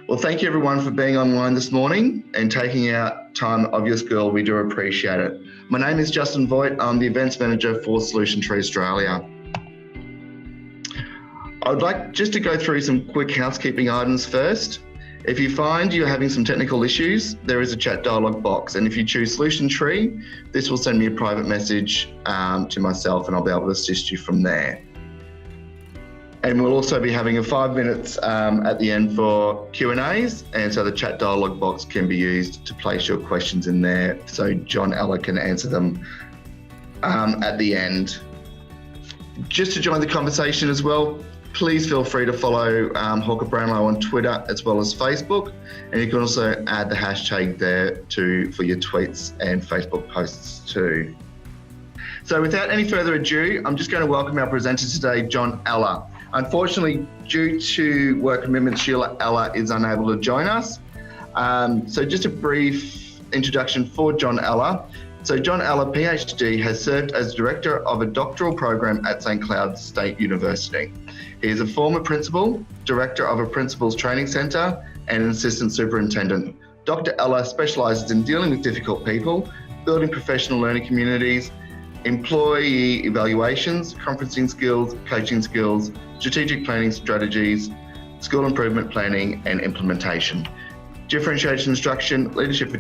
Well, thank you everyone for being online this morning and taking out time of your school. We do appreciate it. My name is Justin Voigt. I'm the Events Manager for Solution Tree Australia. I would like just to go through some quick housekeeping items first. If you find you're having some technical issues, there is a chat dialogue box. And if you choose Solution Tree, this will send me a private message to myself and I'll be able to assist you from there. And we'll also be having 5 minutes at the end for Q&As. And so the chat dialogue box can be used to place your questions in there so John Eller can answer them at the end. Just to join the conversation as well, please feel free to follow Hawker Brownlow on Twitter as well as Facebook. And you can also add the hashtag there for your tweets and Facebook posts too. So without any further ado, I'm just going to welcome our presenter today, John Eller. Unfortunately, due to work commitments, Sheila Eller is unable to join us. So just a brief introduction for John Eller. So John Eller, PhD, has served as Director of a doctoral program at St. Cloud State University. He is a former principal, Director of a Principals Training Centre, and an Assistant Superintendent. Dr. Eller specialises in dealing with difficult people, building professional learning communities, employee evaluations, conferencing skills, coaching skills, strategic planning strategies, school improvement planning and implementation, differentiation instruction, leadership for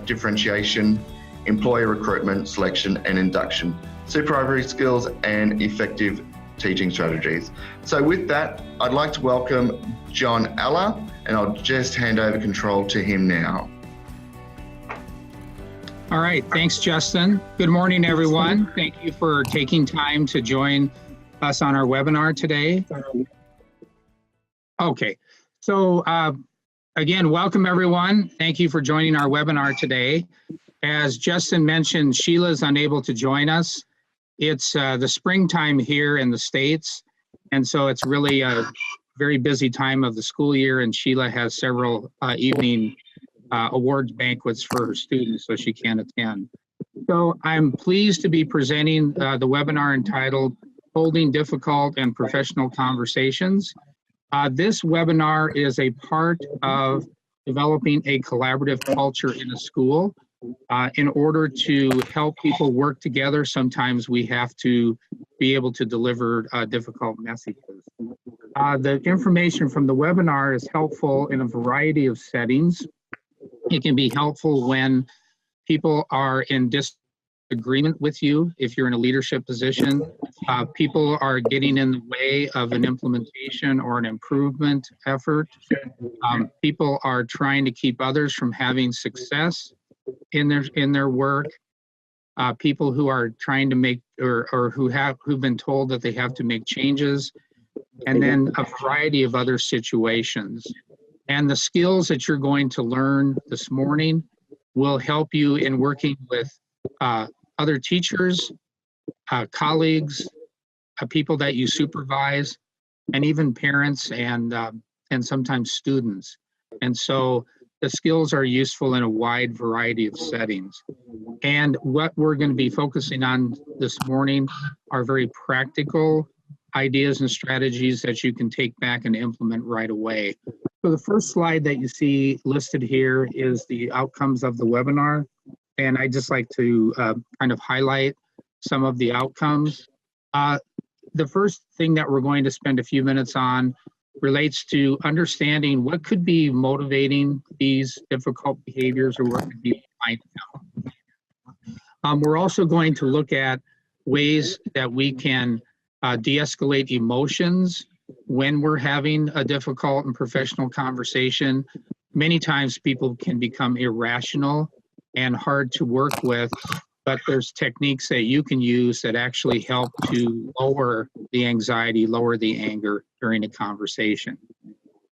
differentiation, employee recruitment, selection and induction, supervisory skills and effective teaching strategies. So with that, I'd like to welcome John Eller and I'll just hand over control to him now. All right, thanks, Justin. Good morning, everyone. Thank you for taking time to join us on our webinar today. Okay, so again, welcome everyone. Thank you for joining our webinar today. As Justin mentioned, Sheila is unable to join us. It's the springtime here in the States, and so it's really a very busy time of the school year, and Sheila has several evening awards banquets for her students, so she can't attend. So I'm pleased to be presenting the webinar entitled Holding Difficult and Professional Conversations. This webinar is a part of developing a collaborative culture in a school. In order to help people work together, sometimes we have to be able to deliver difficult messages. The information from the webinar is helpful in a variety of settings. It can be helpful when people are in disagreement with you, if you're in a leadership position. People are getting in the way of an implementation or an improvement effort. People are trying to keep others from having success in their work. People who are trying to make who've been told that they have to make changes, and then a variety of other situations. And the skills that you're going to learn this morning will help you in working with other teachers, colleagues, people that you supervise, and even parents and sometimes students. And so the skills are useful in a wide variety of settings. And what we're going to be focusing on this morning are very practical ideas and strategies that you can take back and implement right away. So the first slide that you see listed here is the outcomes of the webinar. And I'd just like to kind of highlight some of the outcomes. The first thing that we're going to spend a few minutes on relates to understanding what could be motivating these difficult behaviors or what could be behind them. We're also going to look at ways that we can de-escalate emotions when we're having a difficult and professional conversation. Many times people can become irrational and hard to work with, but there's techniques that you can use that actually help to lower the anxiety, lower the anger during a conversation.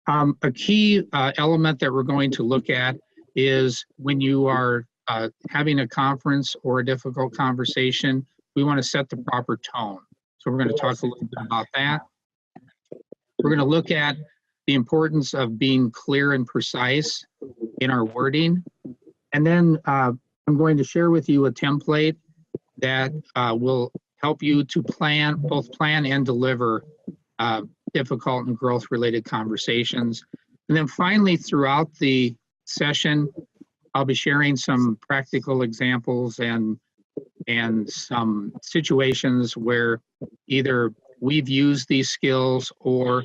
A key element that we're going to look at is when you are having a conference or a difficult conversation, we want to set the proper tone. So we're going to talk a little bit about that. We're going to look at the importance of being clear and precise in our wording. And then I'm going to share with you a template that will help you to both plan and deliver difficult and growth-related conversations. And then finally, throughout the session, I'll be sharing some practical examples and some situations where either we've used these skills or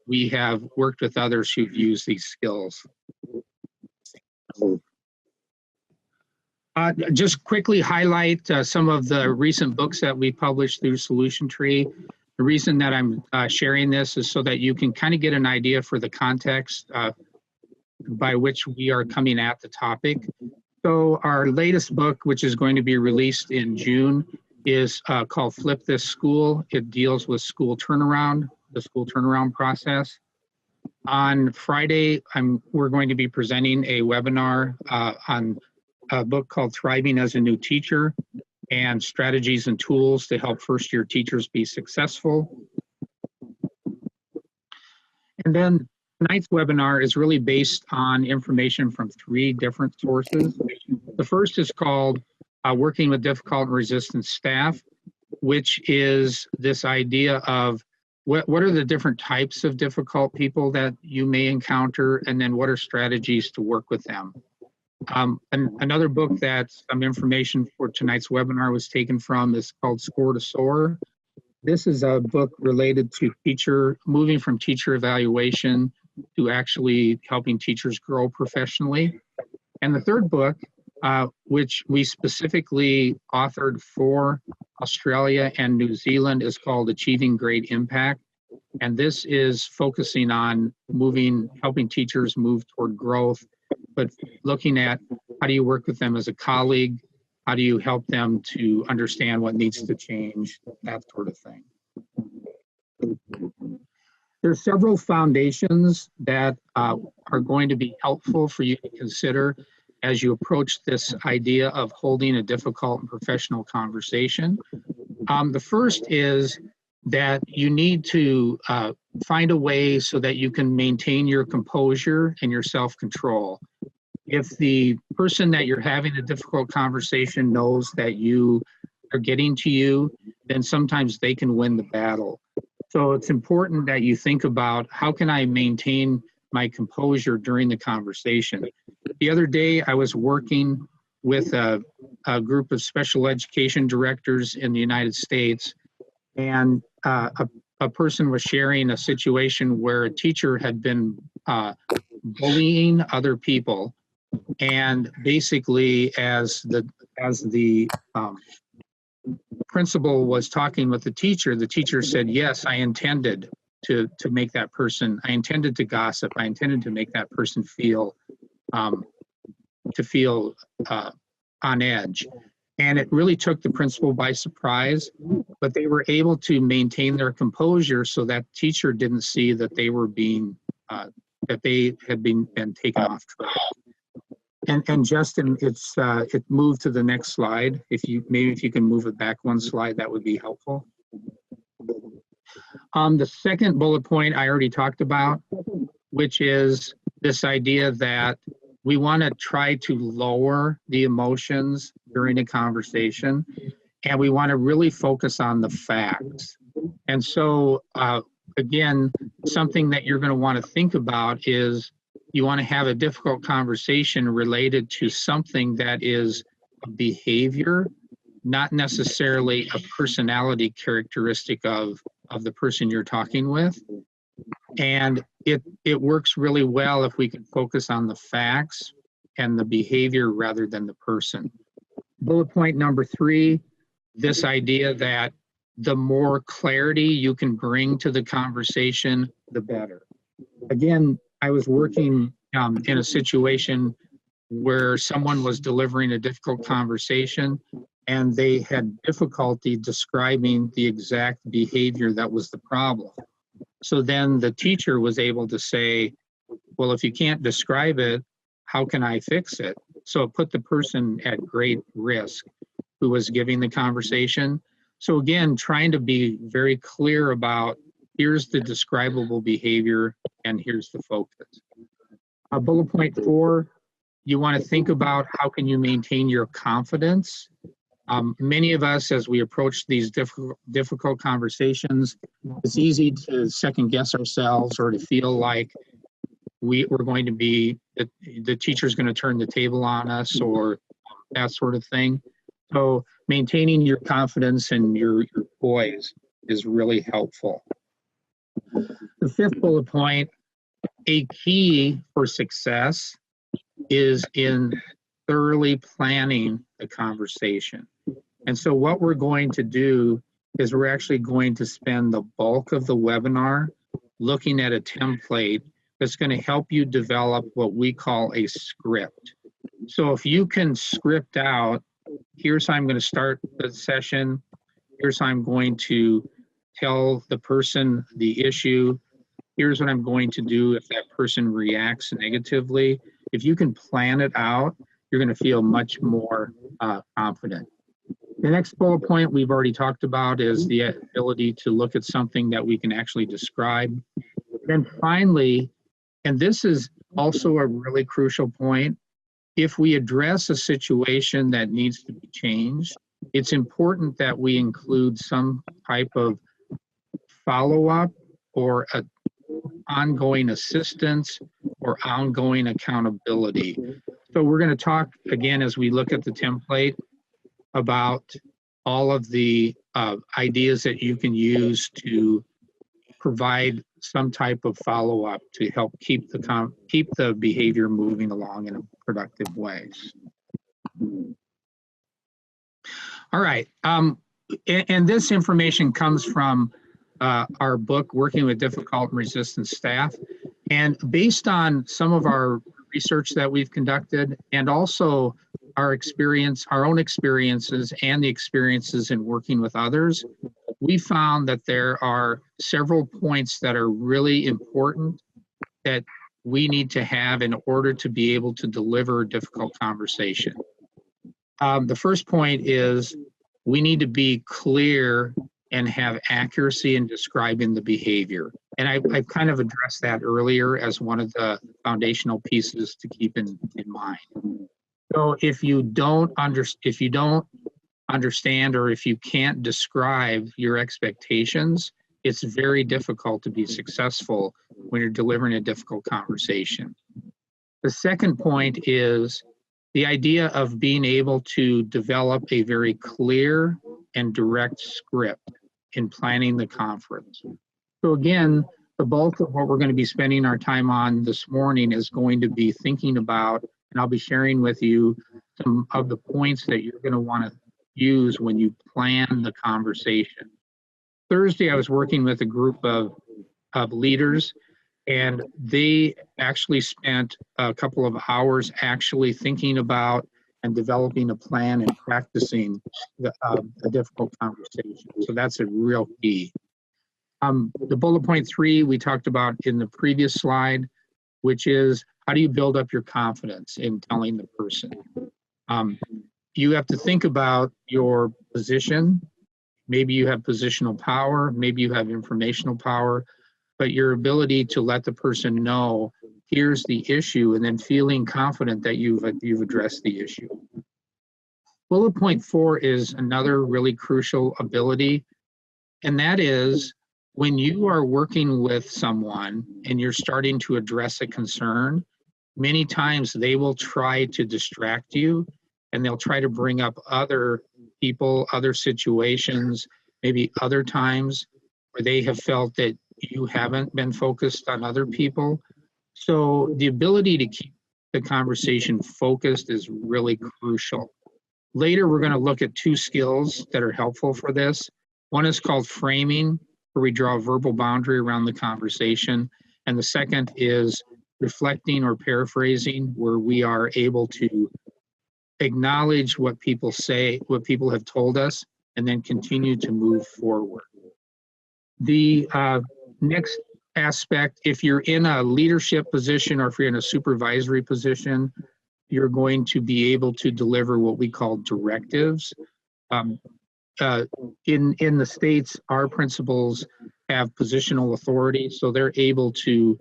we have worked with others who've used these skills. Just quickly highlight some of the recent books that we published through Solution Tree. The reason that I'm sharing this is so that you can kind of get an idea for the context by which we are coming at the topic. So our latest book, which is going to be released in June, is called Flip This School. It deals with school turnaround, the school turnaround process. On Friday, we're going to be presenting a webinar on a book called Thriving as a New Teacher and Strategies and Tools to Help First-Year Teachers Be Successful. And then tonight's webinar is really based on information from 3 different sources. The first is called Working with Difficult and Resistant Staff, which is this idea of what are the different types of difficult people that you may encounter, and then what are strategies to work with them. And another book that some information for tonight's webinar was taken from is called Score to Soar. This is a book related to moving from teacher evaluation to actually helping teachers grow professionally. And the third book, which we specifically authored for Australia and New Zealand, is called Achieving Great Impact. And this is focusing on helping teachers move toward growth, but looking at how do you work with them as a colleague, how do you help them to understand what needs to change, that sort of thing. There are several foundations that are going to be helpful for you to consider as you approach this idea of holding a difficult and professional conversation. The first is that you need to find a way so that you can maintain your composure and your self-control. If the person that you're having a difficult conversation knows that you are getting to you, then sometimes they can win the battle. So it's important that you think about, how can I maintain my composure during the conversation? The other day, I was working with a group of special education directors in the United States, and a person was sharing a situation where a teacher had been bullying other people, and basically, as the principal was talking with the teacher said, "Yes, I intended to make that person. I intended to gossip. I intended to make that person feel on edge." And it really took the principal by surprise, but they were able to maintain their composure so that teacher didn't see that they were being that they had been taken off track. And Justin, it moved to the next slide. If you can move it back one slide, that would be helpful. The second bullet point I already talked about, which is this idea that we want to try to lower the emotions during a conversation, and we want to really focus on the facts. And so, again, something that you're going to want to think about is you want to have a difficult conversation related to something that is a behavior, not necessarily a personality characteristic of the person you're talking with. And it works really well if we can focus on the facts and the behavior rather than the person. Bullet point number 3, this idea that the more clarity you can bring to the conversation, the better. Again, I was working in a situation where someone was delivering a difficult conversation and they had difficulty describing the exact behavior that was the problem. So then the teacher was able to say, well, if you can't describe it, how can I fix it? So it put the person at great risk who was giving the conversation. So again, trying to be very clear about, here's the describable behavior and here's the focus. Bullet point 4, you want to think about how can you maintain your confidence. Many of us, as we approach these difficult conversations, it's easy to second guess ourselves or to feel like we're going to be, the teacher's going to turn the table on us or that sort of thing. So maintaining your confidence and your poise is really helpful. The fifth bullet point, a key for success is in thoroughly planning the conversation. And so what we're going to do is we're actually going to spend the bulk of the webinar looking at a template that's going to help you develop what we call a script. So if you can script out, here's how I'm going to start the session, here's how I'm going to tell the person the issue, here's what I'm going to do if that person reacts negatively. If you can plan it out, you're going to feel much more confident. The next bullet point we've already talked about is the ability to look at something that we can actually describe. Then finally, and this is also a really crucial point, if we address a situation that needs to be changed, it's important that we include some type of follow-up or ongoing assistance or ongoing accountability. So we're going to talk again as we look at the template about all of the ideas that you can use to provide some type of follow-up to help keep the behavior moving along in a productive way. All right, and this information comes from our book, Working with Difficult and Resistant Staff. And based on some of our research that we've conducted and also our own experiences and the experiences in working with others, we found that there are several points that are really important that we need to have in order to be able to deliver a difficult conversation. The first point is we need to be clear and have accuracy in describing the behavior. And I've kind of addressed that earlier as one of the foundational pieces to keep in mind. So if you don't understand or if you can't describe your expectations, it's very difficult to be successful when you're delivering a difficult conversation. The second point is the idea of being able to develop a very clear and direct script in planning the conference. So again, the bulk of what we're going to be spending our time on this morning is going to be thinking about, and I'll be sharing with you some of the points that you're going to want to use when you plan the conversation. Thursday, I was working with a group of leaders, and they actually spent a couple of hours actually thinking about and developing a plan and practicing a difficult conversation. So that's a real key. The bullet point 3 we talked about in the previous slide, which is how do you build up your confidence in telling the person? You have to think about your position. Maybe you have positional power, maybe you have informational power, but your ability to let the person know, here's the issue, and then feeling confident that you've addressed the issue. Bullet point 4 is another really crucial ability, and that is when you are working with someone and you're starting to address a concern, many times they will try to distract you and they'll try to bring up other people, other situations, maybe other times where they have felt that you haven't been focused on other people. So the ability to keep the conversation focused is really crucial. Later, we're going to look at 2 skills that are helpful for this. One is called framing, where we draw a verbal boundary around the conversation. And the second is reflecting or paraphrasing, where we are able to acknowledge what people say, what people have told us, and then continue to move forward. The next aspect, if you're in a leadership position or if you're in a supervisory position, you're going to be able to deliver what we call directives. In the States, our principals have positional authority, so they're able to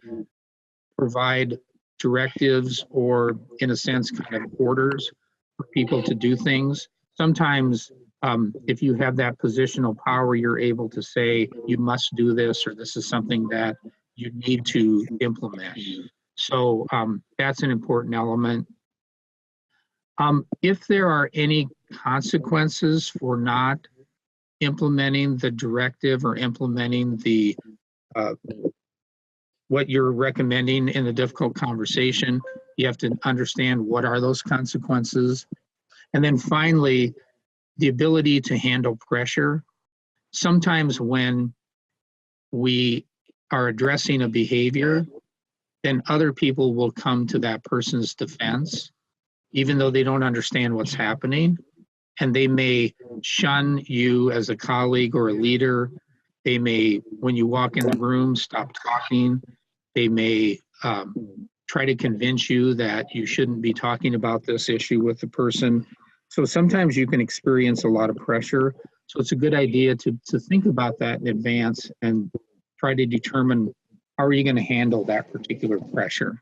provide directives or, in a sense, kind of orders for people to do things. Sometimes, if you have that positional power, you're able to say, you must do this, or this is something that you need to implement. So that's an important element. If there are any consequences for not implementing the directive or implementing the what you're recommending in the difficult conversation, you have to understand what are those consequences. And then finally, the ability to handle pressure. Sometimes when we are addressing a behavior, then other people will come to that person's defense, even though they don't understand what's happening. And they may shun you as a colleague or a leader. They may, when you walk in the room, stop talking. They may try to convince you that you shouldn't be talking about this issue with the person. So sometimes you can experience a lot of pressure. So it's a good idea to think about that in advance and try to determine how are you going to handle that particular pressure.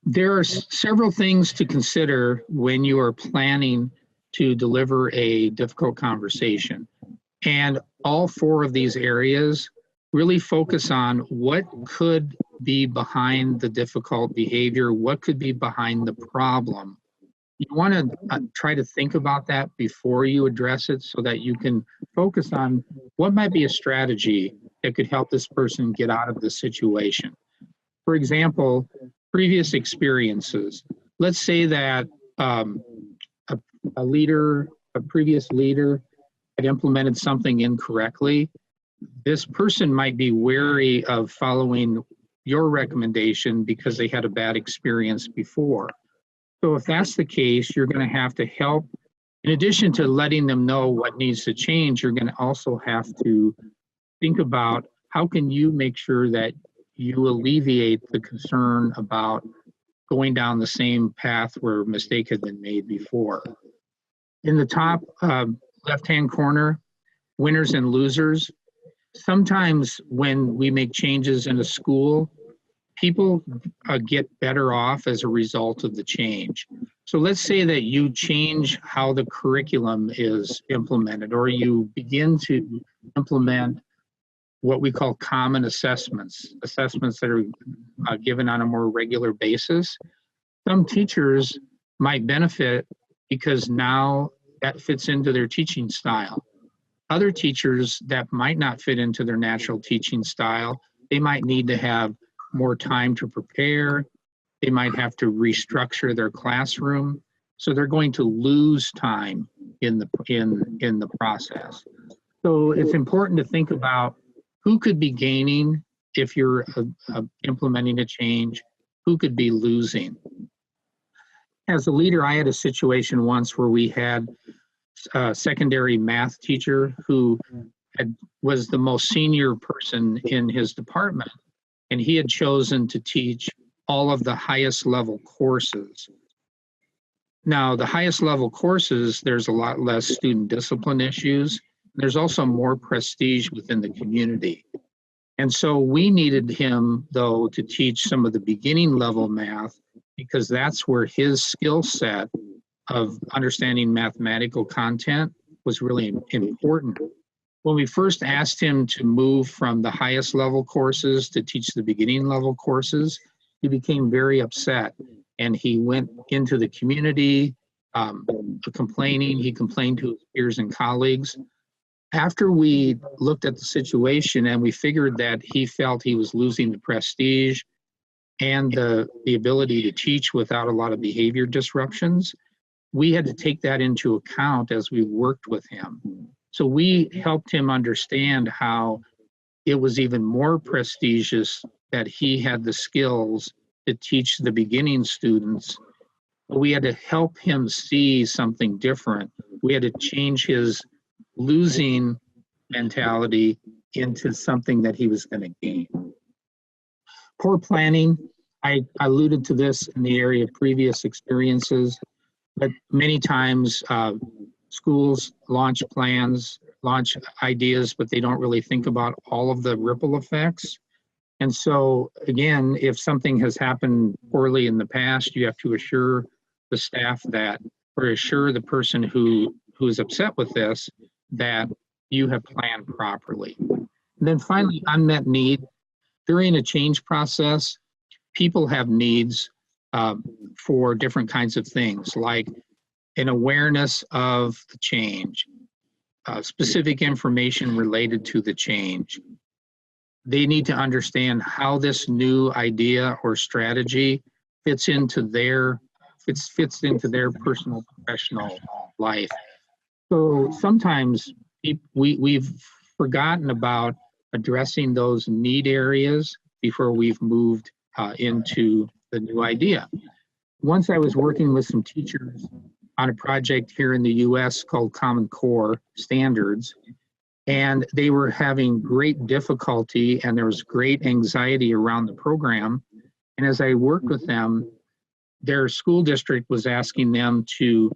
There are several things to consider when you are planning to deliver a difficult conversation. And all four of these areas really focus on what could be behind the difficult behavior, what could be behind the problem. You want to try to think about that before you address it so that you can focus on what might be a strategy that could help this person get out of the situation. For example, previous experiences. Let's say that a previous leader had implemented something incorrectly. This person might be wary of following your recommendation because they had a bad experience before. So if that's the case, you're going to have to help. In addition to letting them know what needs to change, you're going to also have to think about how can you make sure that you alleviate the concern about going down the same path where a mistake had been made before. In the top left-hand corner, winners and losers. Sometimes when we make changes in a school, people get better off as a result of the change. So let's say that you change how the curriculum is implemented, or you begin to implement what we call common assessments that are given on a more regular basis. Some teachers might benefit because now that fits into their teaching style. Other teachers that might not fit into their natural teaching style, they might need to have more time to prepare. They might have to restructure their classroom. So they're going to lose time in the process. So it's important to think about who could be gaining if you're implementing a change, who could be losing. As a leader, I had a situation once where we had a secondary math teacher who was the most senior person in his department, and he had chosen to teach all of the highest level courses. Now, the highest level courses, there's a lot less student discipline issues. There's also more prestige within the community. And so we needed him, though, to teach some of the beginning level math because that's where his skill set of understanding mathematical content was really important. When we first asked him to move from the highest level courses to teach the beginning level courses, he became very upset. And he went into the community complaining. He complained to his peers and colleagues. After we looked at the situation and we figured that he felt he was losing the prestige and the ability to teach without a lot of behavior disruptions, we had to take that into account as we worked with him. So we helped him understand how it was even more prestigious that he had the skills to teach the beginning students. But we had to help him see something different. We had to change his losing mentality into something that he was going to gain. Poor planning, I alluded to this in the area of previous experiences, but many times schools launch plans, launch ideas, but they don't really think about all of the ripple effects. And so, again, if something has happened poorly in the past, you have to assure the staff that, or assure the person who is upset with this, that you have planned properly. And then finally, unmet need. during a change process, people have needs for different kinds of things, like an awareness of the change, specific information related to the change. They need to understand how this new idea or strategy fits into their personal professional life. So sometimes we've forgotten about addressing those need areas before we've moved into the new idea. Once I was working with some teachers on a project here in the US called Common Core Standards, and they were having great difficulty and there was great anxiety around the program. And as I worked with them, their school district was asking them to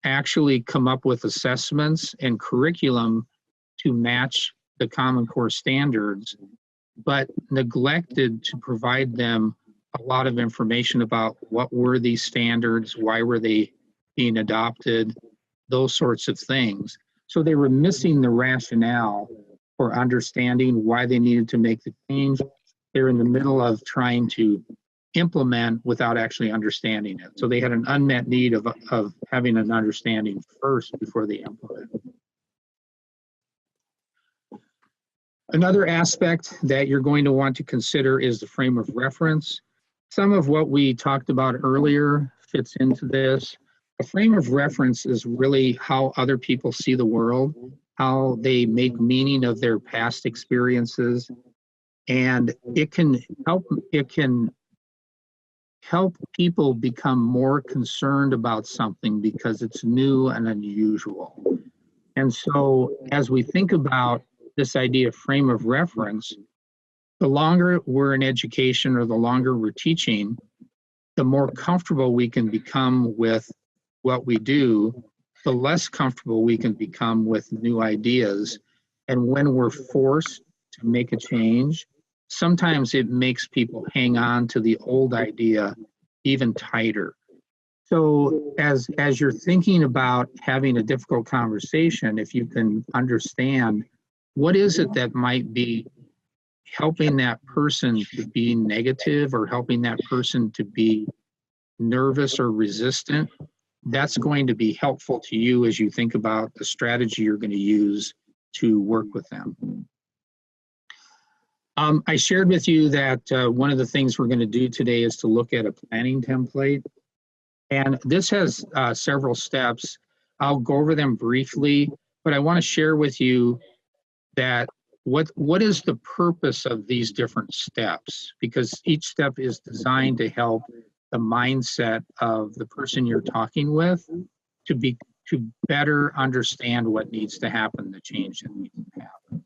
actually come up with assessments and curriculum to match the Common Core standards, but neglected to provide them a lot of information about what were these standards, why were they being adopted, those sorts of things. So they were missing the rationale for understanding why they needed to make the change. They're in the middle of trying to implement without actually understanding it. So they had an unmet need of having an understanding first before they implement. Another aspect that you're going to want to consider is the frame of reference. Some of what we talked about earlier fits into this. A frame of reference is really how other people see the world, how they make meaning of their past experiences, and it can help people become more concerned about something because it's new and unusual. And so as we think about this idea of frame of reference, the longer we're in education or the longer we're teaching, the more comfortable we can become with what we do, the less comfortable we can become with new ideas. And when we're forced to make a change, sometimes it makes people hang on to the old idea even tighter. So as you're thinking about having a difficult conversation, if you can understand what is it that might be helping that person to be negative or helping that person to be nervous or resistant, that's going to be helpful to you as you think about the strategy you're going to use to work with them. I shared with you that one of the things we're going to do today is to look at a planning template. And this has several steps. I'll go over them briefly, but I want to share with you that what is the purpose of these different steps? Because each step is designed to help the mindset of the person you're talking with to better understand what needs to happen, the change that needs to happen.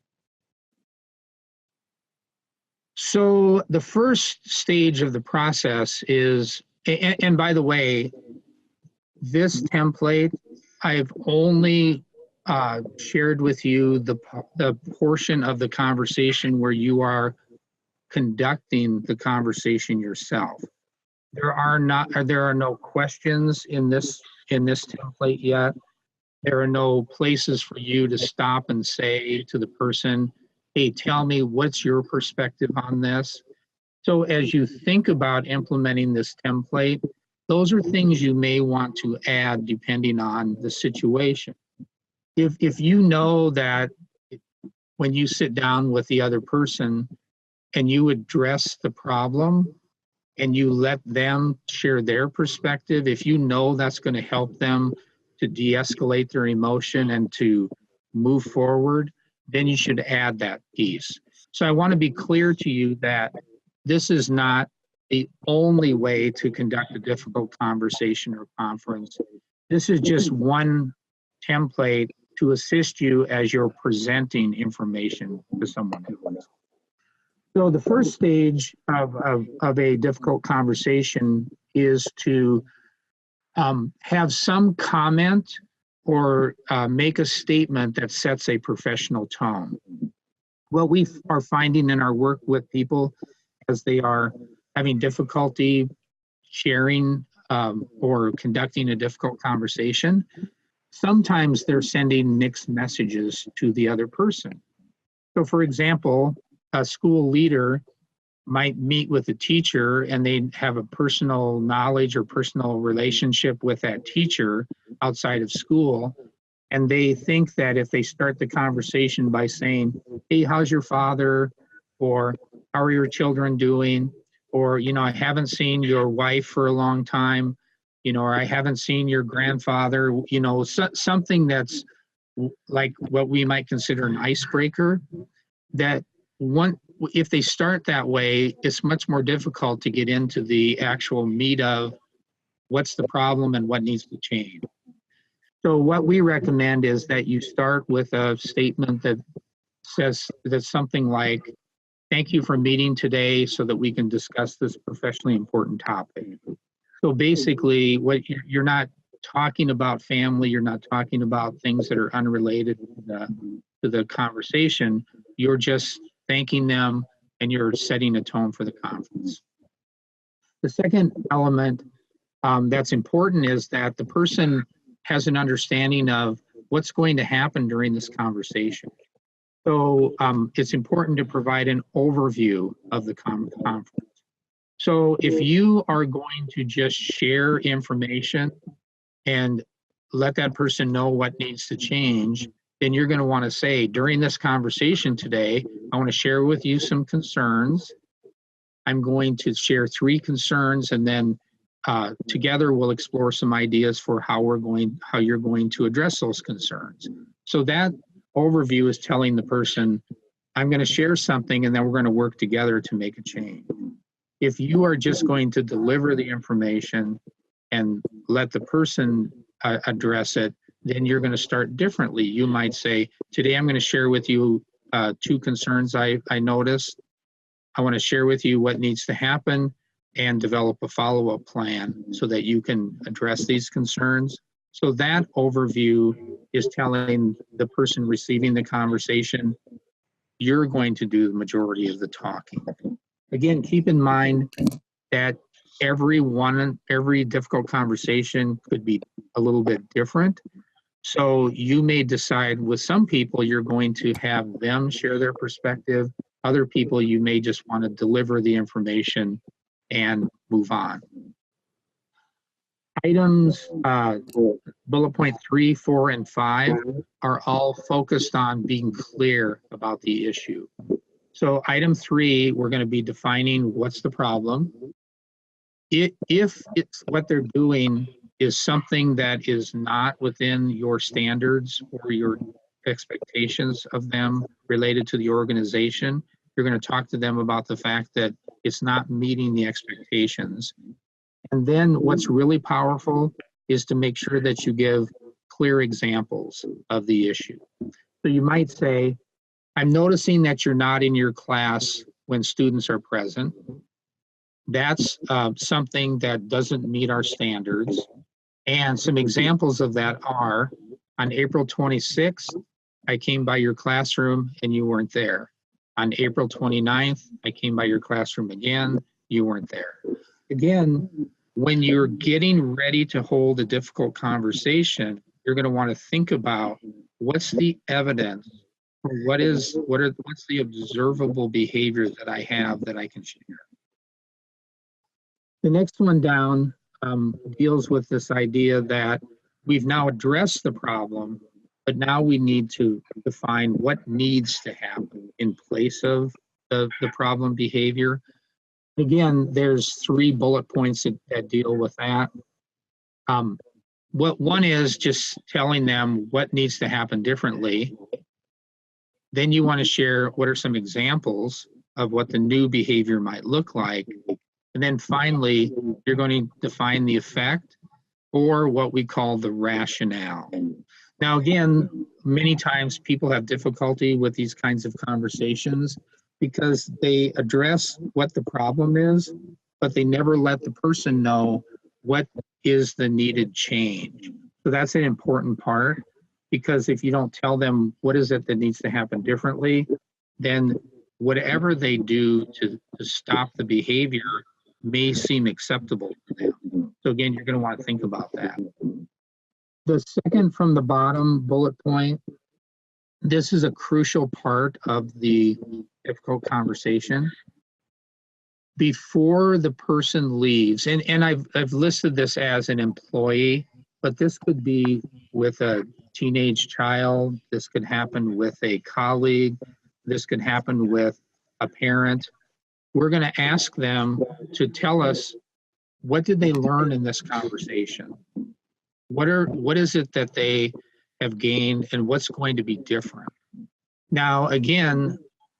So the first stage of the process is, and by the way, this template, I've only shared with you the portion of the conversation where you are conducting the conversation yourself. There are no questions in this template yet. There are no places for you to stop and say to the person, hey, tell me what's your perspective on this. So as you think about implementing this template, those are things you may want to add depending on the situation. If you know that when you sit down with the other person and you address the problem and you let them share their perspective, if you know that's going to help them to de-escalate their emotion and to move forward, then you should add that piece. So I want to be clear to you that this is not the only way to conduct a difficult conversation or conference. This is just one template to assist you as you're presenting information to someone else. So the first stage of a difficult conversation is to have some comment or make a statement that sets a professional tone. What we are finding in our work with people as they are having difficulty sharing or conducting a difficult conversation, sometimes they're sending mixed messages to the other person. So for example, a school leader might meet with a teacher and they have a personal knowledge or personal relationship with that teacher outside of school. And they think that if they start the conversation by saying, hey, how's your father? Or how are your children doing? Or, I haven't seen your wife for a long time, or I haven't seen your grandfather, something that's like what we might consider an icebreaker, that if they start that way, it's much more difficult to get into the actual meat of what's the problem and what needs to change. So what we recommend is that you start with a statement that says something like, thank you for meeting today so that we can discuss this professionally important topic. So basically, you're not talking about family, you're not talking about things that are unrelated to the conversation. You're just thanking them and you're setting a tone for the conference. The second element that's important is that the person has an understanding of what's going to happen during this conversation. So it's important to provide an overview of the conference. So if you are going to just share information and let that person know what needs to change, then you're going to want to say, during this conversation today, I want to share with you some concerns. I'm going to share 3 concerns, and then together we'll explore some ideas for how you're going to address those concerns. So that overview is telling the person, I'm going to share something, and then we're going to work together to make a change. If you are just going to deliver the information and let the person address it, then you're going to start differently. You might say, today I'm going to share with you 2 concerns I noticed. I want to share with you what needs to happen and develop a follow-up plan so that you can address these concerns. So that overview is telling the person receiving the conversation, you're going to do the majority of the talking. Again, keep in mind that every difficult conversation could be a little bit different. So you may decide with some people, you're going to have them share their perspective. Other people, you may just want to deliver the information and move on. Items, bullet point 3, 4, and 5 are all focused on being clear about the issue. So item 3, we're going to be defining what's the problem. If it's what they're doing is something that is not within your standards or your expectations of them related to the organization, you're going to talk to them about the fact that it's not meeting the expectations. And then what's really powerful is to make sure that you give clear examples of the issue. So you might say, I'm noticing that you're not in your class when students are present. That's something that doesn't meet our standards. And some examples of that are, on April 26th, I came by your classroom and you weren't there. On April 29th, I came by your classroom again, you weren't there. Again, when you're getting ready to hold a difficult conversation, you're going to want to think about what's the evidence, or what's the observable behavior that I have that I can share. The next one down deals with this idea that we've now addressed the problem, but now we need to define what needs to happen in place of the problem behavior. Again, there's 3 bullet points that deal with that. What one is just telling them what needs to happen differently. Then you want to share what are some examples of what the new behavior might look like. And then finally, you're going to define the effect, or what we call the rationale. Now, again, many times people have difficulty with these kinds of conversations because they address what the problem is, but they never let the person know what is the needed change. So that's an important part, because if you don't tell them what is it that needs to happen differently, then whatever they do to stop the behavior may seem acceptable to them. So again, you're going to want to think about that. The second from the bottom bullet point, this is a crucial part of the difficult conversation, before the person leaves, and I've listed this as an employee, but this could be with a teenage child, this could happen with a colleague, this could happen with a parent. We're going to ask them to tell us, what did they learn in this conversation? What is it that they have gained, and what's going to be different? Now, again,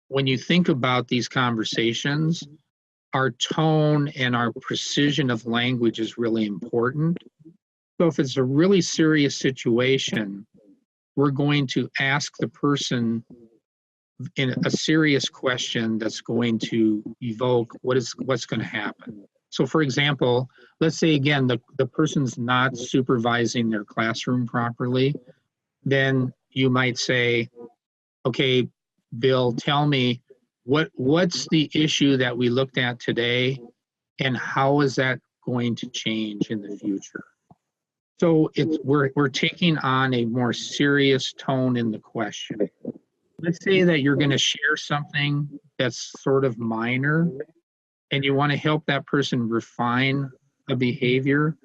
when you think about these conversations, our tone and our precision of language is really important. So if it's a really serious situation, we're going to ask the person in a serious question that's going to evoke what's going to happen. So for example, let's say again, the person's not supervising their classroom properly, then you might say, okay, Bill, tell me, what's the issue that we looked at today, and how is that going to change in the future? So we're taking on a more serious tone in the question. Let's say that you're going to share something that's sort of minor, and you want to help that person refine a behavior.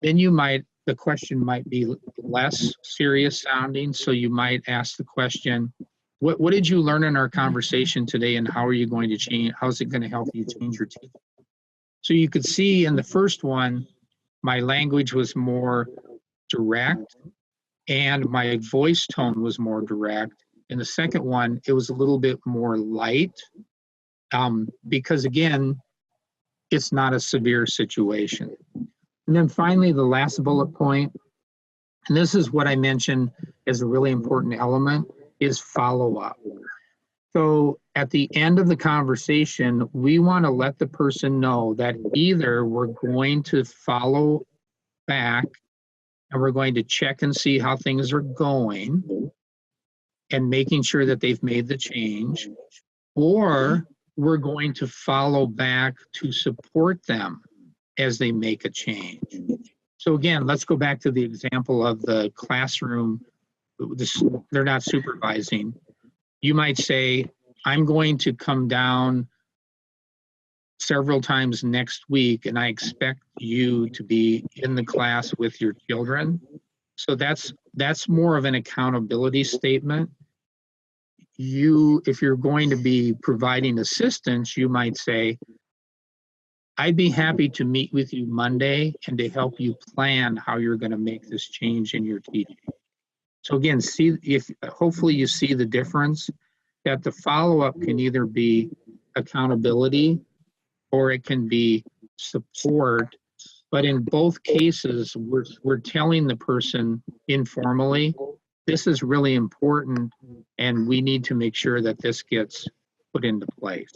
Then the question might be less serious sounding. So you might ask the question, what did you learn in our conversation today, and how are you going to change? How's it going to help you change your teaching? So you could see in the first one, my language was more direct and my voice tone was more direct. In the second one, it was a little bit more light, because again, it's not a severe situation. And then finally, the last bullet point, and this is what I mentioned as a really important element, is follow-up. So at the end of the conversation, we want to let the person know that either we're going to follow back and we're going to check and see how things are going and making sure that they've made the change, or we're going to follow back to support them as they make a change. So again, let's go back to the example of the classroom. They're not supervising. You might say, I'm going to come down several times next week, and I expect you to be in the class with your children. So that's more of an accountability statement. If you're going to be providing assistance, you might say, I'd be happy to meet with you Monday and to help you plan how you're going to make this change in your teaching. So again, hopefully you see the difference, that the follow-up can either be accountability or it can be support. But in both cases, we're telling the person informally, this is really important and we need to make sure that this gets put into place.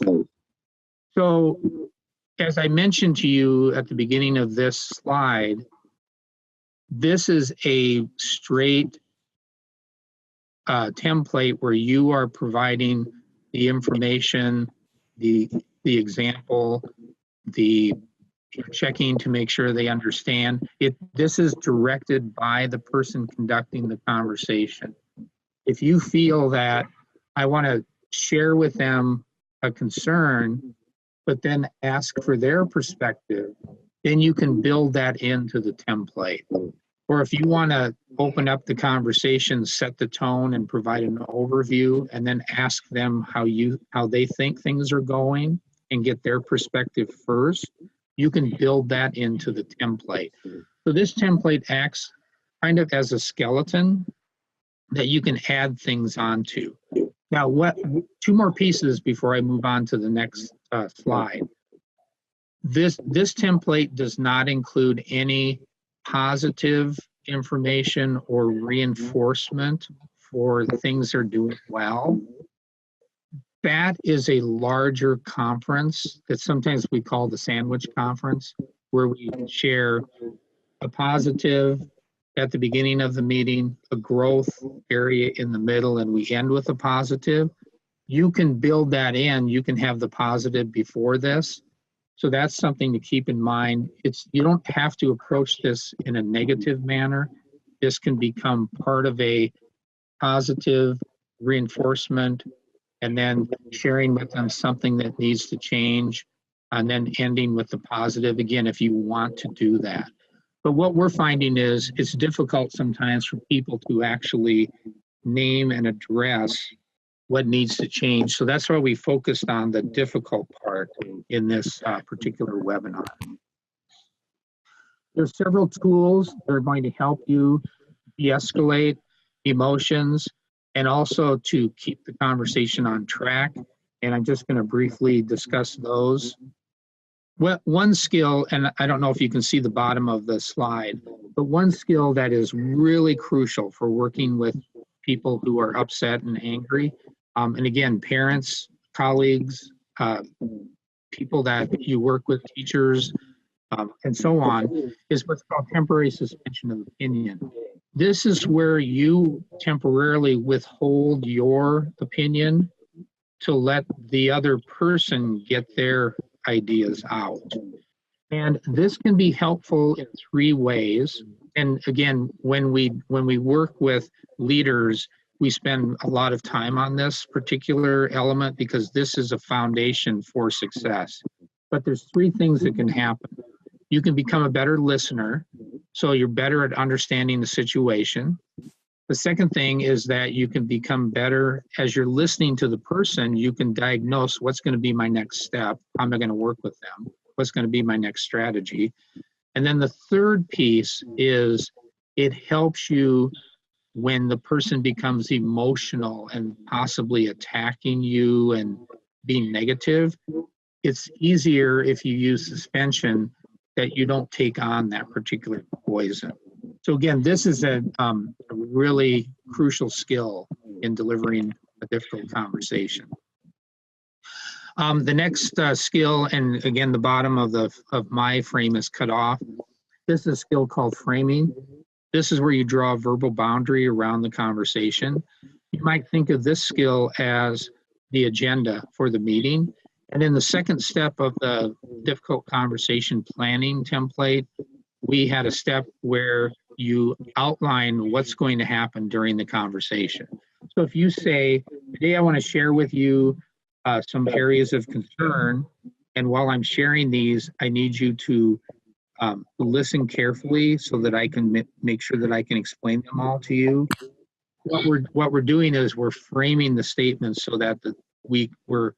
So as I mentioned to you at the beginning of this slide, this is a straight template where you are providing the information, the example, you're checking to make sure they understand. This is directed by the person conducting the conversation. If you feel that I want to share with them a concern, but then ask for their perspective, then you can build that into the template. Or if you want to open up the conversation, set the tone and provide an overview, and then ask them how they think things are going and get their perspective first, you can build that into the template. So this template acts kind of as a skeleton that you can add things onto. Now, two more pieces before I move on to the next slide. This template does not include any positive information or reinforcement for things they're doing well. That is a larger conference that sometimes we call the sandwich conference, where we share a positive at the beginning of the meeting, a growth area in the middle, and we end with a positive. You can build that in. You can have the positive before this. So that's something to keep in mind. You don't have to approach this in a negative manner. This can become part of a positive reinforcement and then sharing with them something that needs to change, and then ending with the positive again if you want to do that. But what we're finding is it's difficult sometimes for people to actually name and address what needs to change. So that's why we focused on the difficult part in this particular webinar. There's several tools that are going to help you de-escalate emotions and also to keep the conversation on track. And I'm just going to briefly discuss those. Well, one skill, and I don't know if you can see the bottom of the slide, but one skill that is really crucial for working with people who are upset and angry, and again, parents, colleagues, people that you work with, teachers, and so on, is what's called temporary suspension of opinion. This is where you temporarily withhold your opinion to let the other person get their ideas out. And this can be helpful in three ways. And again, when we work with leaders, we spend a lot of time on this particular element because this is a foundation for success. But there's three things that can happen. You can become a better listener, so you're better at understanding the situation. The second thing is that you can become better as you're listening to the person. You can diagnose what's going to be my next step. How am I going to work with them? What's going to be my next strategy? And then the third piece is it helps you when the person becomes emotional and possibly attacking you and being negative. It's easier if you use suspension that you don't take on that particular poison. So again, this is a really crucial skill in delivering a difficult conversation. The next skill, and again, the bottom of my frame is cut off. This is a skill called framing. This is where you draw a verbal boundary around the conversation. You might think of this skill as the agenda for the meeting. And in the second step of the difficult conversation planning template, we had a step where you outline what's going to happen during the conversation. So if you say, today I want to share with you some areas of concern, and while I'm sharing these, I need you to listen carefully so that I can make sure that I can explain them all to you. What we're doing is we're framing the statement so that we're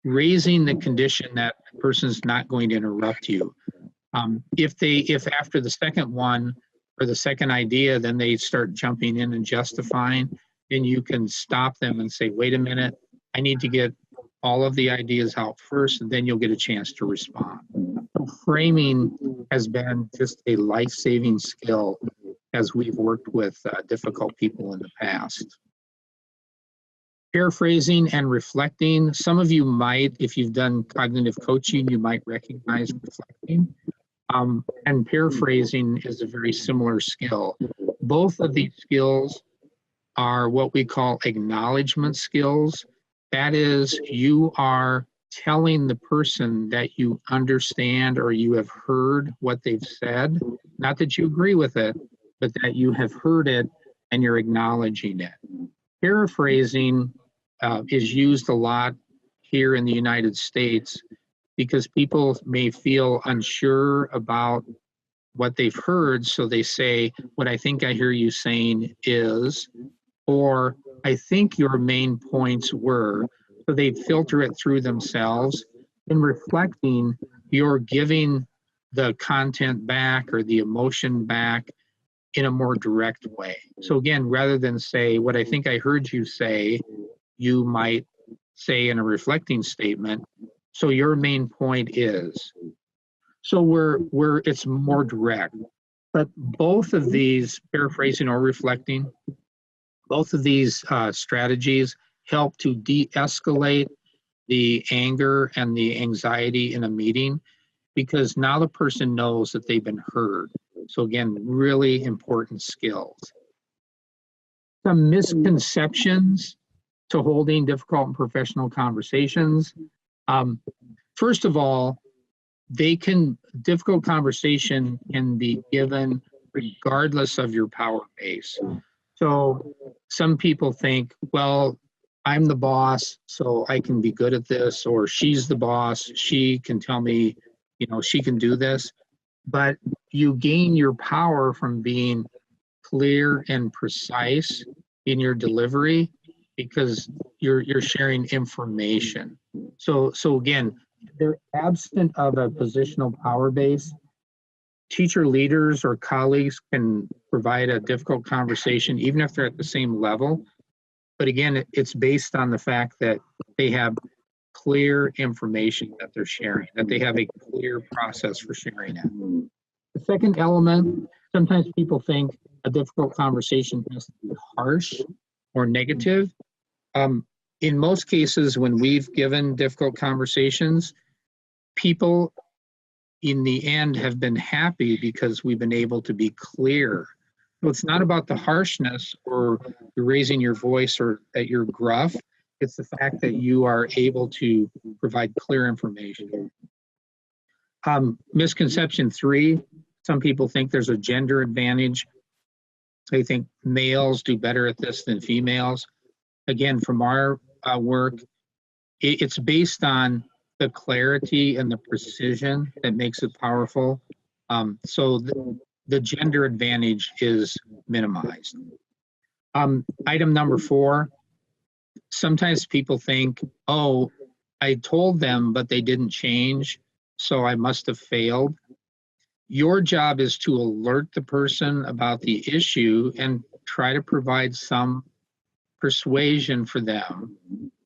raising the condition that the person's not going to interrupt you. If after the second one or the second idea, then they start jumping in and justifying, then you can stop them and say, wait a minute, I need to get all of the ideas out first, and then you'll get a chance to respond. So framing has been just a life-saving skill as we've worked with difficult people in the past. Paraphrasing and reflecting. Some of you might, if you've done cognitive coaching, you might recognize reflecting. And paraphrasing is a very similar skill. Both of these skills are what we call acknowledgement skills. That is, you are telling the person that you understand or you have heard what they've said. Not that you agree with it, but that you have heard it and you're acknowledging it. Paraphrasing is used a lot here in the United States because people may feel unsure about what they've heard, so they say, what I think I hear you saying is, or I think your main points were, so they filter it through themselves. In reflecting, you're giving the content back or the emotion back in a more direct way. So again, rather than say, what I think I heard you say, you might say in a reflecting statement, so your main point is. So it's more direct. But both of these, paraphrasing or reflecting, both of these strategies help to de-escalate the anger and the anxiety in a meeting, because now the person knows that they've been heard. So again, really important skills. Some misconceptions to holding difficult and professional conversations. First of all, difficult conversation can be given regardless of your power base. So some people think, well, I'm the boss, so I can be good at this, or she's the boss, she can tell me, she can do this. But you gain your power from being clear and precise in your delivery because you're sharing information. So again, they're absent of a positional power base. Teacher leaders or colleagues can provide a difficult conversation, even if they're at the same level. But again, it's based on the fact that they have clear information that they're sharing, that they have a clear process for sharing it. The second element, sometimes people think a difficult conversation has to be harsh or negative. In most cases, when we've given difficult conversations, people in the end have been happy because we've been able to be clear. So it's not about the harshness or raising your voice or that you're gruff. It's the fact that you are able to provide clear information. Misconception 3, some people think there's a gender advantage. They think males do better at this than females. Again, from our work, it's based on the clarity and the precision that makes it powerful. So the gender advantage is minimized. Item number 4, sometimes people think, oh, I told them, but they didn't change, so I must have failed. Your job is to alert the person about the issue and try to provide some persuasion for them.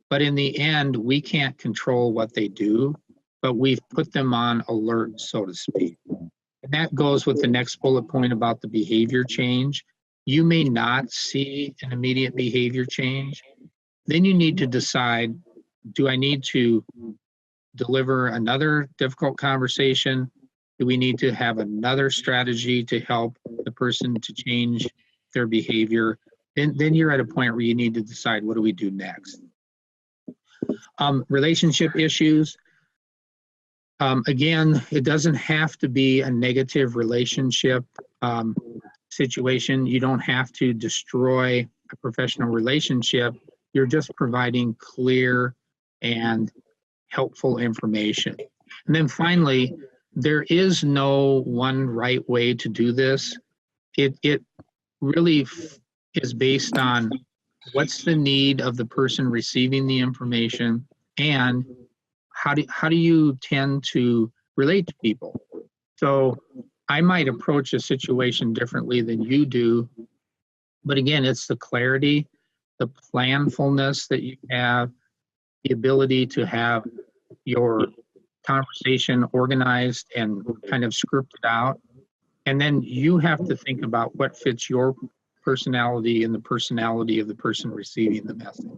But in the end, we can't control what they do, but we've put them on alert, so to speak. And that goes with the next bullet point about the behavior change. You may not see an immediate behavior change. Then you need to decide, do I need to deliver another difficult conversation? Do we need to have another strategy to help the person to change their behavior? Then you're at a point where you need to decide, what do we do next? Relationship issues. Again, it doesn't have to be a negative relationship situation. You don't have to destroy a professional relationship. You're just providing clear and helpful information. And then finally, there is no one right way to do this. It really is based on what's the need of the person receiving the information, and how do you tend to relate to people. So I might approach a situation differently than you do, but again, it's the clarity, the planfulness that you have, the ability to have your conversation organized and kind of scripted out. And then you have to think about what fits your personality and the personality of the person receiving the message.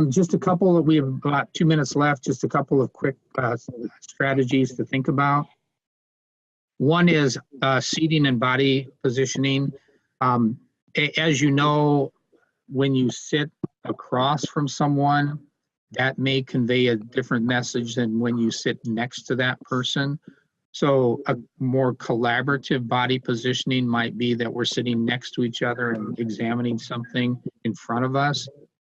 Just a couple we have about 2 minutes left, just a couple of quick strategies to think about. One is seating and body positioning. As you know, when you sit across from someone, that may convey a different message than when you sit next to that person. So a more collaborative body positioning might be that we're sitting next to each other and examining something in front of us.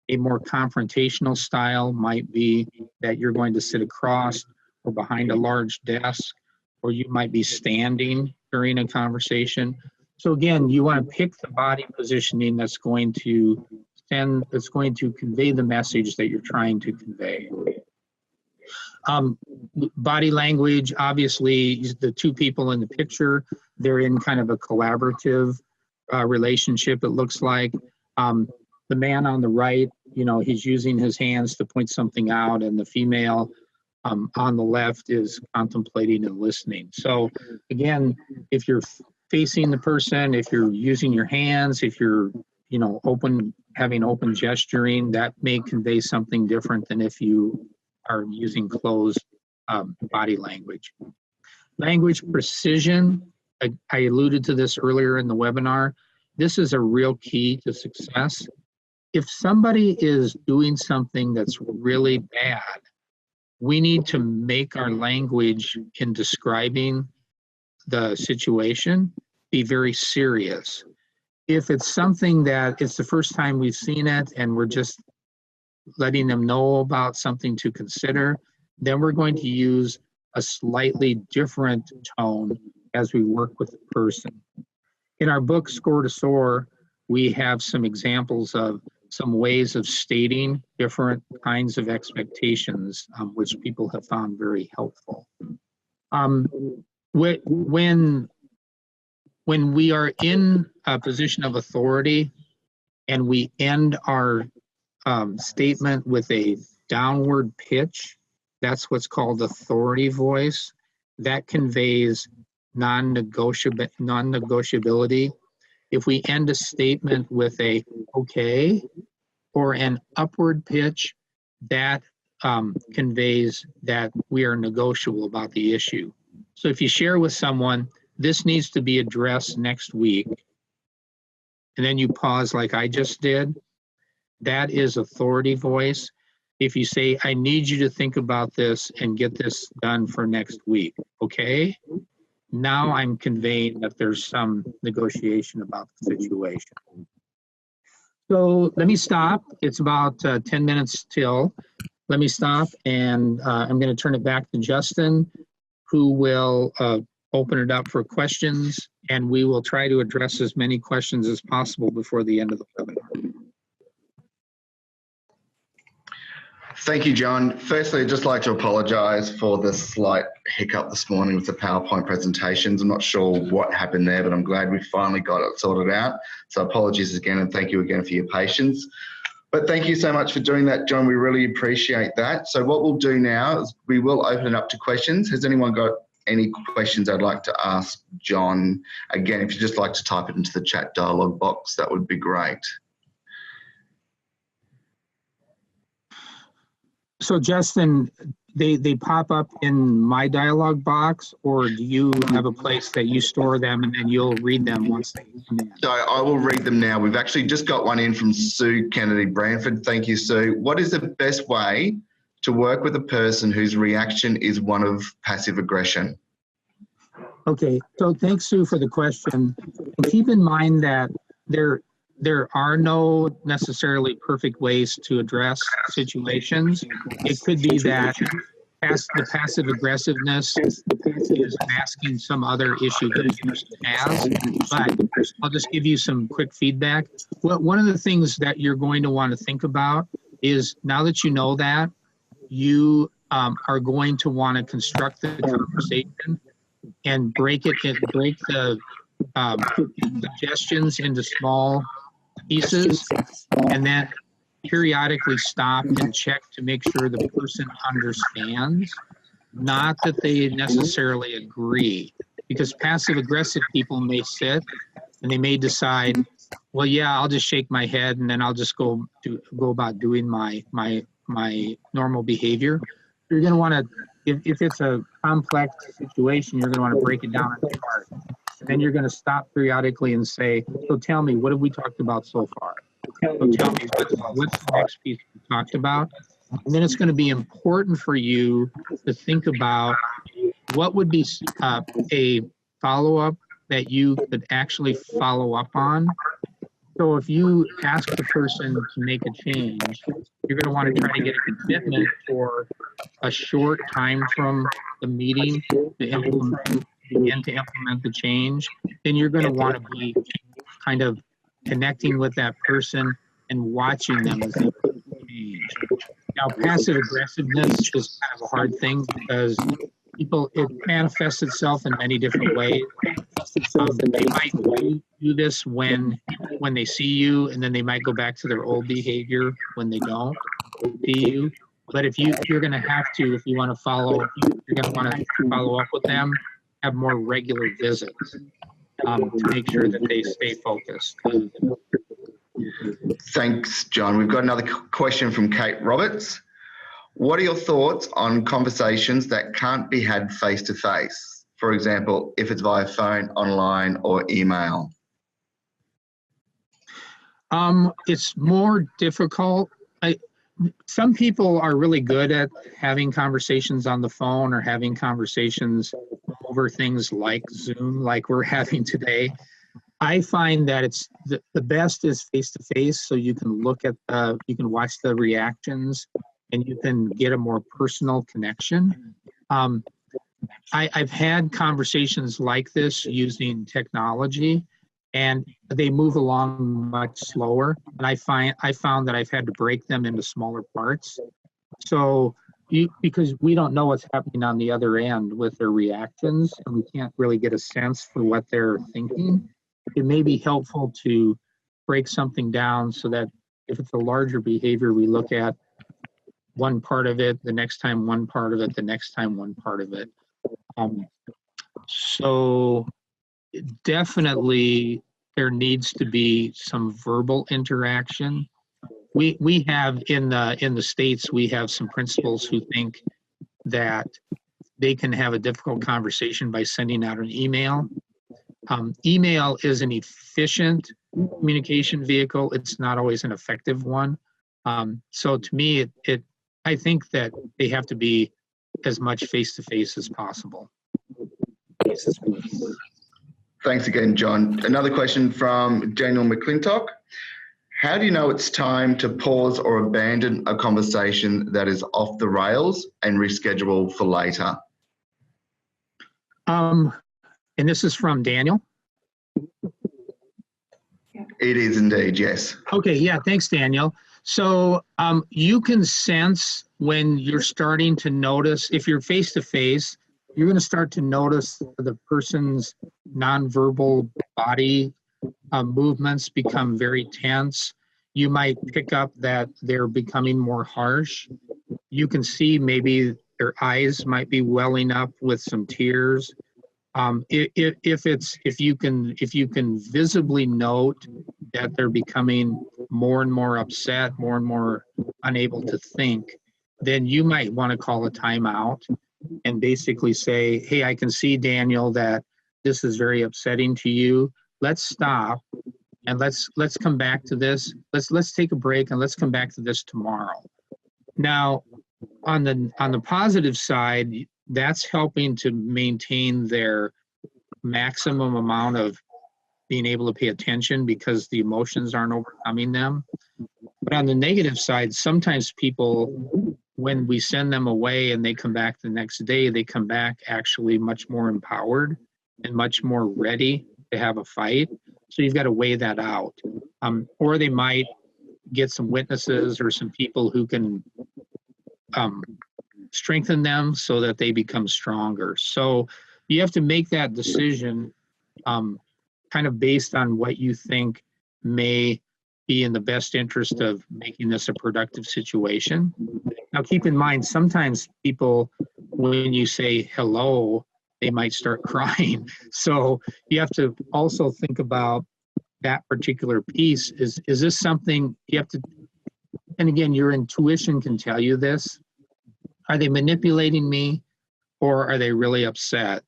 A more confrontational style might be that you're going to sit across or behind a large desk, or you might be standing during a conversation. So again, you want to pick the body positioning that's going to convey the message that you're trying to convey. Body language, obviously, the two people in the picture, they're in kind of a collaborative relationship, it looks like. The man on the right, he's using his hands to point something out, and the female on the left is contemplating and listening. So again, if you're facing the person, if you're using your hands, if you're having open gesturing, that may convey something different than if you are using closed body language. Language precision, I alluded to this earlier in the webinar. This is a real key to success. If somebody is doing something that's really bad, we need to make our language in describing the situation be very serious. If it's something that it's the first time we've seen it and we're just letting them know about something to consider, then we're going to use a slightly different tone as we work with the person. In our book, Score to Soar, we have some examples of some ways of stating different kinds of expectations, which people have found very helpful. When we are in a position of authority and we end our statement with a downward pitch, that's what's called authority voice. That conveys non-negotiability. If we end a statement with a okay or an upward pitch, that conveys that we are negotiable about the issue. So if you share with someone, this needs to be addressed next week, and then you pause like I just did, that is authority voice. If you say, I need you to think about this and get this done for next week, okay? Now I'm conveying that there's some negotiation about the situation. So let me stop. It's about 10 minutes till. Let me stop, and I'm going to turn it back to Justin, who will open it up for questions, and we will try to address as many questions as possible before the end of the webinar. Thank you, John. Firstly, I'd just like to apologise for the slight hiccup this morning with the PowerPoint presentations. I'm not sure what happened there, but I'm glad we finally got it sorted out. So apologies again, and thank you again for your patience. But thank you so much for doing that, John. We really appreciate that. So what we'll do now is we will open it up to questions. Has anyone got any questions I'd like to ask John? Again, if you'd just like to type it into the chat dialogue box, that would be great. So Justin, they pop up in my dialogue box, or do you have a place that you store them and then you'll read them once they come in? So I will read them now. We've actually just got one in from Sue Kennedy Branford. Thank you, Sue. What is the best way to work with a person whose reaction is one of passive aggression? Okay, so thanks, Sue, for the question. And keep in mind that there are no necessarily perfect ways to address situations. It could be that the passive aggressiveness is masking some other issue that the person has, but I'll just give you some quick feedback. Well, one of the things that you're going to want to think about is, now that you know that, you are going to want to construct the conversation and break the suggestions into small pieces, and then periodically stop and check to make sure the person understands, not that they necessarily agree. Because passive aggressive people may sit and they may decide, well, yeah, I'll just shake my head and then I'll just go about doing my normal behavior. You're going to want to, if it's a complex situation, you're going to want to break it down into parts. Then you're going to stop periodically and say, so tell me, what have we talked about so far? So tell me, what's the next piece we talked about? And then it's going to be important for you to think about what would be a follow-up that you could actually follow up on. So if you ask the person to make a change, you're going to want to try to get a commitment for a short time from the meeting to begin to implement the change. Then you're going to want to be kind of connecting with that person and watching them as they change. Now, passive aggressiveness is kind of a hard thing because it manifests itself in many different ways. They might do this when they see you, and then they might go back to their old behavior when they don't see you. But if you're going to have to, if you want to follow, you're going to want to follow up with them, have more regular visits to make sure that they stay focused. Thanks, John. We've got another question from Kate Roberts. What are your thoughts on conversations that can't be had face-to-face? For example, if it's via phone, online, or email? It's more difficult. Some people are really good at having conversations on the phone or having conversations over things like Zoom, like we're having today. I find that it's the best is face-to-face, so you can look at you can watch the reactions and you can get a more personal connection. I've had conversations like this using technology, and they move along much slower. And I found that I've had to break them into smaller parts. So because we don't know what's happening on the other end with their reactions, and we can't really get a sense for what they're thinking, it may be helpful to break something down so that if it's a larger behavior, we look at one part of it, the next time one part of it, the next time one part of it. So definitely there needs to be some verbal interaction. We have in the States, we have some principals who think that they can have a difficult conversation by sending out an email. Email is an efficient communication vehicle. It's not always an effective one. So to me, I think that they have to be as much face-to-face as possible. Thanks again, John. Another question from Daniel McClintock. How do you know it's time to pause or abandon a conversation that is off the rails and reschedule for later? And this is from Daniel? It is indeed, yes. Okay, yeah, thanks, Daniel. So you can sense when you're starting to notice, if you're face-to-face, you're going to start to notice the person's nonverbal body movements become very tense. You might pick up that they're becoming more harsh. You can see maybe their eyes might be welling up with some tears. If you can visibly note that they're becoming more and more upset, more and more unable to think, then you might want to call a timeout and basically say, hey, I can see, Daniel, that this is very upsetting to you. Let's stop and let's come back to this. Let's take a break and let's come back to this tomorrow. Now, on the positive side, that's helping to maintain their maximum amount of being able to pay attention because the emotions aren't overcoming them. But on the negative side, sometimes people, when we send them away and they come back the next day, they come back actually much more empowered and much more ready to have a fight. So you've got to weigh that out. Or they might get some witnesses or some people who can strengthen them so that they become stronger. So you have to make that decision kind of based on what you think may be in the best interest of making this a productive situation. Now, keep in mind, sometimes people, when you say hello, they might start crying. So you have to also think about that particular piece. Is this something you have to, and again, your intuition can tell you this. Are they manipulating me or are they really upset?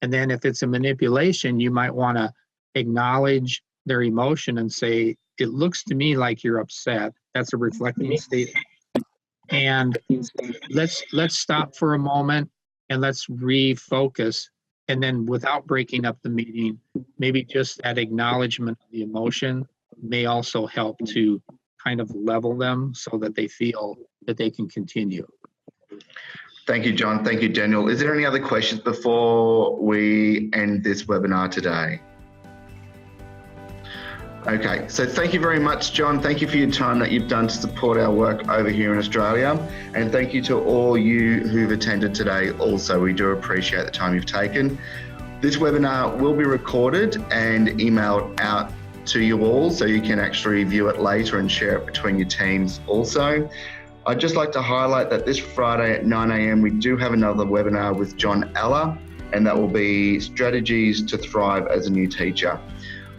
And then if it's a manipulation, you might want to acknowledge their emotion and say, it looks to me like you're upset. That's a reflecting statement. And let's stop for a moment and let's refocus. And then without breaking up the meeting, maybe just that acknowledgement of the emotion may also help to kind of level them so that they feel that they can continue. Thank you, John. Thank you, Daniel. Is there any other questions before we end this webinar today? Okay, so thank you very much, John. Thank you for your time that you've done to support our work over here in Australia. And thank you to all you who've attended today also. We do appreciate the time you've taken. This webinar will be recorded and emailed out to you all so you can actually view it later and share it between your teams also. I'd just like to highlight that this Friday at 9 a.m. we do have another webinar with Sheila Eller, and that will be Strategies to Thrive as a New Teacher.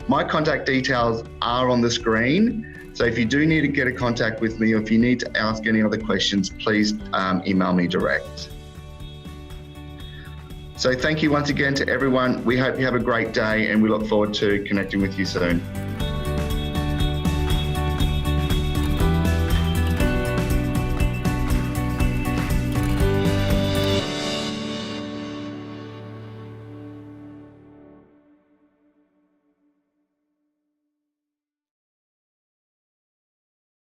My contact details are on the screen, so if you do need to get in contact with me or if you need to ask any other questions, please email me direct. So thank you once again to everyone. We hope you have a great day and we look forward to connecting with you soon.